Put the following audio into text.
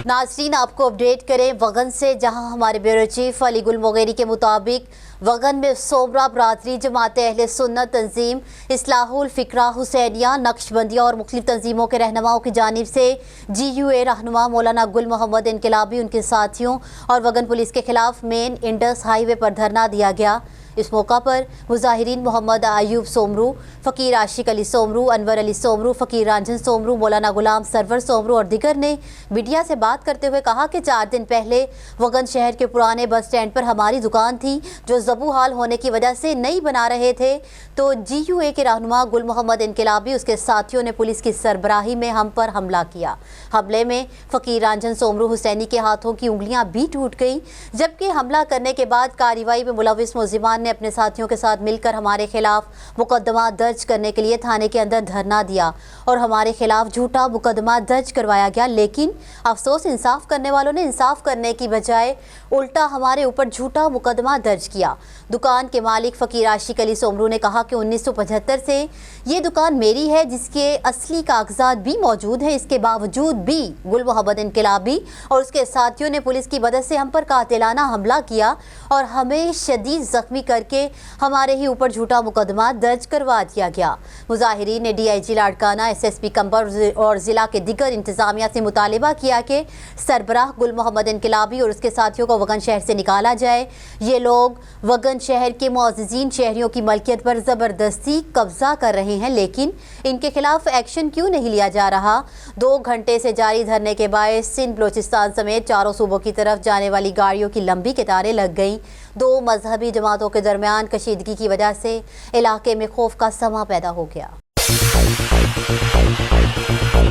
नाज़रीन, आपको अपडेट करें वगन से, जहां हमारे ब्यूरो चीफ अली गुल मोगेरी के मुताबिक वगन में सोमरा बरादरी जमात अहले सुन्नत तंजीम इस्लाहुल फ़िक्रा हुसैनिया नक्शबंदिया और मुख्तलिफ तंजीमों के रहनुमाओं की जानिब से GUA रहनुमा मौलाना गुल मोहम्मद इनकलाबी, उनके साथियों और वगन पुलिस के खिलाफ मेन इंडस हाईवे पर धरना दिया गया। इस मौका पर मुजाहिरीन मोहम्मद आयूब सोमरू, फ़कीर आशिक अली सोमरू, अनवर अली सोमरू, फ़कीर रंजन सोमरू, मौलाना गुलाम सरवर सोमरू और दिगर ने मीडिया से बात करते हुए कहा कि 4 दिन पहले वगन शहर के पुराने बस स्टैंड पर हमारी दुकान थी जो ज़बू हाल होने की वजह से नहीं बना रहे थे, तो GUA के रहनुमा गुल मोहम्मद इनकलाबी उसके साथियों ने पुलिस की सरबराही में हम पर हमला किया। हमले में फ़कीर रंजन सोमरू हुसैनी के हाथों की उंगलियां भी टूट गई, जबकि हमला करने के बाद कार्रवाई में मुलविस मुलजिमान ने अपने साथियों के साथ मिलकर हमारे खिलाफ मुकदमा दर्ज करने के लिए थाने के अंदर धरना दिया और हमारे खिलाफ झूठा मुकदमा दर्ज करवाया गया। लेकिन अफसोस, इंसाफ करने वालों ने इंसाफ करने की बजाय उल्टा हमारे ऊपर झूठा मुकदमा दर्ज किया। दुकान के मालिक फ़कीर आशिक अली सोमरू ने कहा कि 1975 से ये दुकान मेरी है, जिसके असली कागजात भी मौजूद हैं। इसके बावजूद भी गुल मोहम्मद इनकलाबी और उसके साथियों ने पुलिस की मदद से हम पर कातिलाना हमला किया और हमें शदीद जख्मी करके हमारे ही ऊपर झूठा मुकदमा दर्ज करवा दिया गया। मुजाहिरीन ने DIG लाड़काना, SSP कंबर और ज़िला के दिगर इंतजामिया से मुतालिबा किया कि सरबराह गुल मोहम्मद इनकलाबी और उसके साथियों को वगन शहर से निकाला जाए। ये लोग वगन शहर के मुअज़्ज़िज़ीन शहरियों की मलकियत पर ज़बरदस्ती कब्जा कर रहे हैं, लेकिन इनके खिलाफ एक्शन क्यों नहीं लिया जा रहा? 2 घंटे से जारी धरने के बायस सिंध बलोचिस्तान समेत चारों सूबों की तरफ जाने वाली गाड़ियों की लंबी कतारें लग गईं। 2 मजहबी जमातों के दरमियान कशीदगी की वजह से इलाके में खौफ का समा पैदा हो गया।